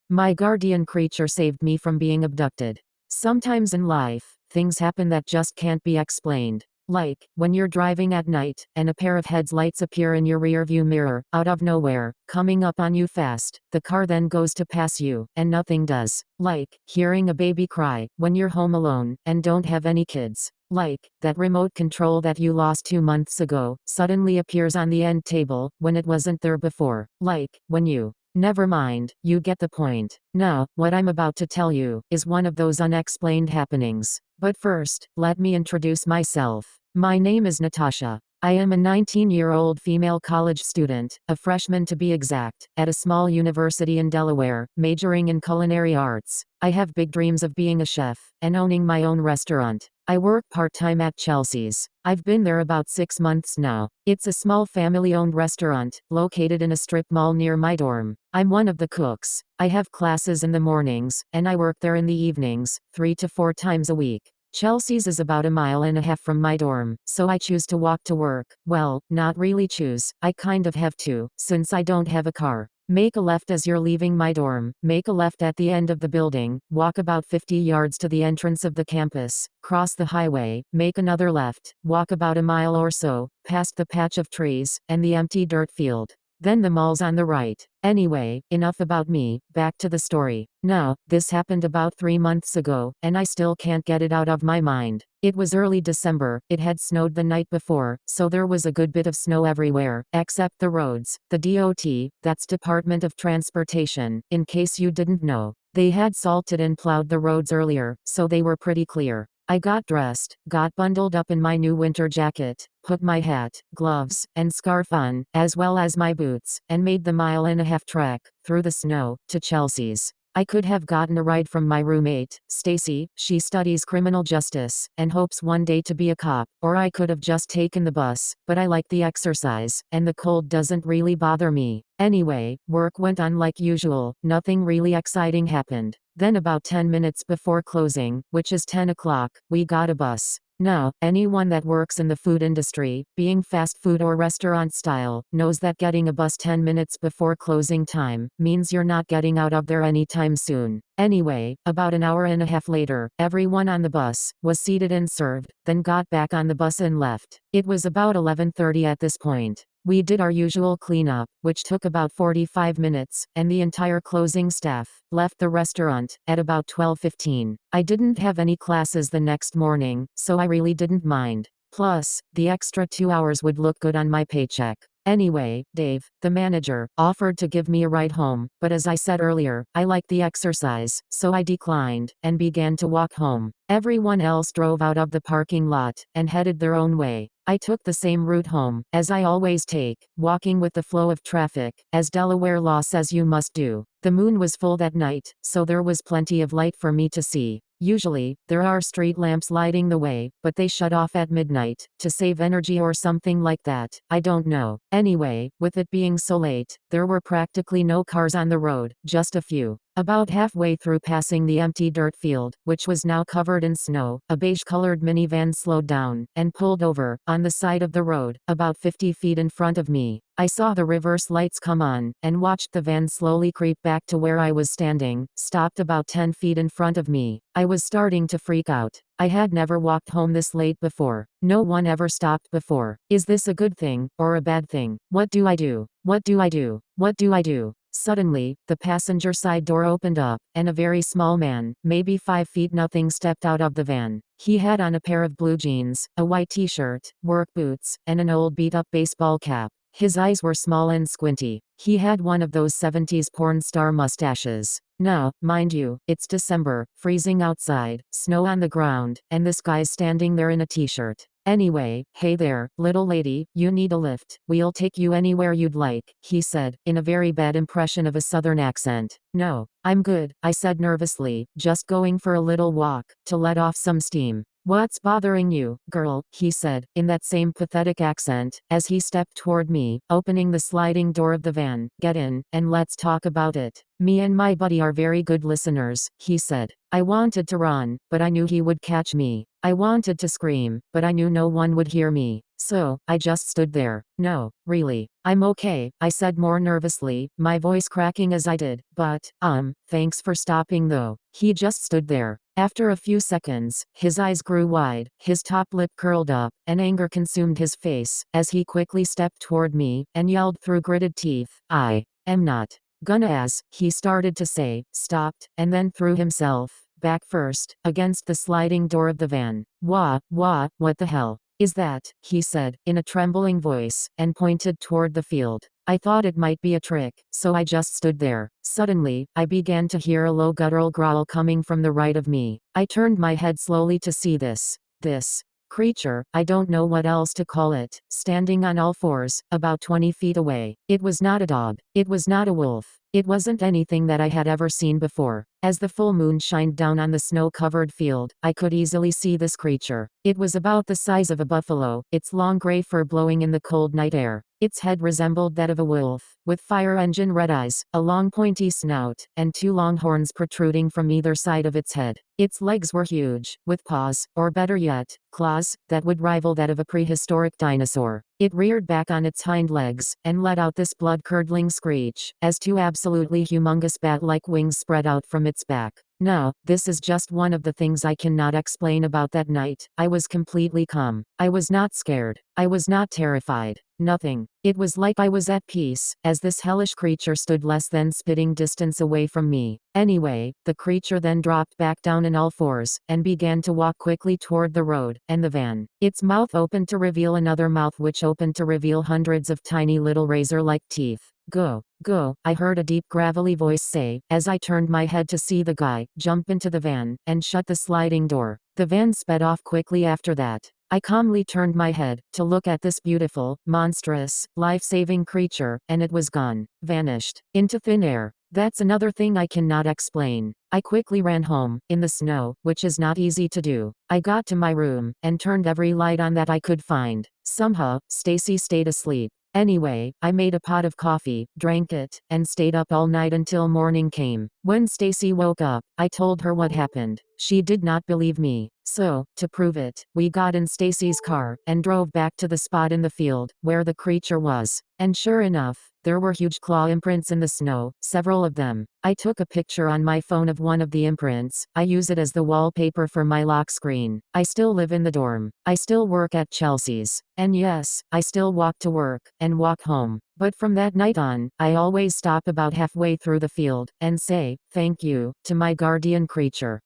My guardian creature saved me from being abducted. Sometimes in life, things happen that just can't be explained. Like, when you're driving at night, and a pair of headlights appear in your rearview mirror, out of nowhere, coming up on you fast. The car then goes to pass you, and nothing does. Like, hearing a baby cry, when you're home alone, and don't have any kids. Like, that remote control that you lost 2 months ago, suddenly appears on the end table, when it wasn't there before. Like, when you Never mind, you get the point. Now, what I'm about to tell you, is one of those unexplained happenings. But first, let me introduce myself. My name is Natasha. I am a 19-year-old female college student, a freshman to be exact, at a small university in Delaware, majoring in culinary arts. I have big dreams of being a chef, and owning my own restaurant. I work part-time at Chelsea's. I've been there about 6 months now. It's a small family-owned restaurant, located in a strip mall near my dorm. I'm one of the cooks. I have classes in the mornings, and I work there in the evenings, 3 to 4 times a week. Chelsea's is about 1.5 miles from my dorm, so I choose to walk to work. Well, not really choose, I kind of have to, since I don't have a car. Make a left as you're leaving my dorm, make a left at the end of the building, walk about 50 yards to the entrance of the campus, cross the highway, make another left, walk about 1 mile or so, past the patch of trees, and the empty dirt field. Then the mall's on the right. Anyway, enough about me, back to the story. Now, this happened about 3 months ago, and I still can't get it out of my mind. It was early December, it had snowed the night before, so there was a good bit of snow everywhere, except the roads. The DOT, that's Department of Transportation, in case you didn't know. They had salted and plowed the roads earlier, so they were pretty clear. I got dressed, got bundled up in my new winter jacket, put my hat, gloves, and scarf on, as well as my boots, and made the 1.5 mile trek, through the snow, to Chelsea's. I could have gotten a ride from my roommate, Stacy. She studies criminal justice, and hopes one day to be a cop, or I could have just taken the bus, but I like the exercise, and the cold doesn't really bother me. Anyway, work went on like usual, nothing really exciting happened. Then about 10 minutes before closing, which is 10 o'clock, we got a bus. Now, anyone that works in the food industry, being fast food or restaurant style, knows that getting a bus 10 minutes before closing time means you're not getting out of there anytime soon. Anyway, about 1.5 hours later, everyone on the bus was seated and served, then got back on the bus and left. It was about 11:30 at this point. We did our usual cleanup, which took about 45 minutes, and the entire closing staff left the restaurant at about 12:15. I didn't have any classes the next morning, so I really didn't mind. Plus, the extra 2 hours would look good on my paycheck. Anyway, Dave, the manager, offered to give me a ride home, but as I said earlier, I like the exercise, so I declined, and began to walk home. Everyone else drove out of the parking lot, and headed their own way. I took the same route home, as I always take, walking with the flow of traffic, as Delaware law says you must do. The moon was full that night, so there was plenty of light for me to see. Usually, there are street lamps lighting the way, but they shut off at midnight, to save energy or something like that, I don't know. Anyway, with it being so late, there were practically no cars on the road, just a few. About halfway through passing the empty dirt field, which was now covered in snow, a beige-colored minivan slowed down, and pulled over, on the side of the road, about 50 feet in front of me. I saw the reverse lights come on, and watched the van slowly creep back to where I was standing, stopped about 10 feet in front of me. I was starting to freak out. I had never walked home this late before. No one ever stopped before. Is this a good thing, or a bad thing? What do I do? What do I do? What do I do? Suddenly, the passenger side door opened up, and a very small man, maybe 5 feet nothing, stepped out of the van. He had on a pair of blue jeans, a white t-shirt, work boots, and an old beat-up baseball cap. His eyes were small and squinty. He had one of those 70s porn star mustaches. Now, mind you, it's December, freezing outside, snow on the ground, and this guy's standing there in a t-shirt. Anyway, hey there, little lady, you need a lift. We'll take you anywhere you'd like, he said, in a very bad impression of a southern accent. No, I'm good, I said nervously, just going for a little walk, to let off some steam. "What's bothering you, girl?" he said, in that same pathetic accent, as he stepped toward me, opening the sliding door of the van. "Get in, and let's talk about it. Me and my buddy are very good listeners," he said. I wanted to run, but I knew he would catch me. I wanted to scream, but I knew no one would hear me. So, I just stood there. "No, really. I'm okay," I said more nervously, my voice cracking as I did. "But, thanks for stopping though." He just stood there. After a few seconds, his eyes grew wide, his top lip curled up, and anger consumed his face, as he quickly stepped toward me, and yelled through gritted teeth, "I am not gonna as," he started to say, stopped, and then threw himself back first, against the sliding door of the van. What the hell is that?" he said, in a trembling voice, and pointed toward the field. I thought it might be a trick, so I just stood there. Suddenly, I began to hear a low guttural growl coming from the right of me. I turned my head slowly to see this creature, I don't know what else to call it, standing on all fours, about 20 feet away. It was not a dog. It was not a wolf. It wasn't anything that I had ever seen before. As the full moon shined down on the snow-covered field, I could easily see this creature. It was about the size of a buffalo, its long gray fur blowing in the cold night air. Its head resembled that of a wolf, with fire engine red eyes, a long pointy snout, and two long horns protruding from either side of its head. Its legs were huge, with paws, or better yet, claws, that would rival that of a prehistoric dinosaur. It reared back on its hind legs, and let out this blood-curdling screech, as two absolutely humongous bat-like wings spread out from its back. Now, this is just one of the things I cannot explain about that night. I was completely calm. I was not scared. I was not terrified. Nothing. It was like I was at peace, as this hellish creature stood less than spitting distance away from me. Anyway, the creature then dropped back down on all fours, and began to walk quickly toward the road, and the van. Its mouth opened to reveal another mouth which opened to reveal hundreds of tiny little razor-like teeth. Go, I heard a deep gravelly voice say, as I turned my head to see the guy jump into the van, and shut the sliding door. The van sped off quickly after that. I calmly turned my head, to look at this beautiful, monstrous, life-saving creature, and it was gone. Vanished. Into thin air. That's another thing I cannot explain. I quickly ran home, in the snow, which is not easy to do. I got to my room, and turned every light on that I could find. Somehow, Stacy stayed asleep. Anyway, I made a pot of coffee, drank it, and stayed up all night until morning came. When Stacy woke up, I told her what happened. She did not believe me. So, to prove it, we got in Stacy's car, and drove back to the spot in the field, where the creature was. And sure enough, there were huge claw imprints in the snow, several of them. I took a picture on my phone of one of the imprints. I use it as the wallpaper for my lock screen. I still live in the dorm. I still work at Chelsea's. And yes, I still walk to work, and walk home. But from that night on, I always stop about halfway through the field, and say, thank you, to my guardian creature.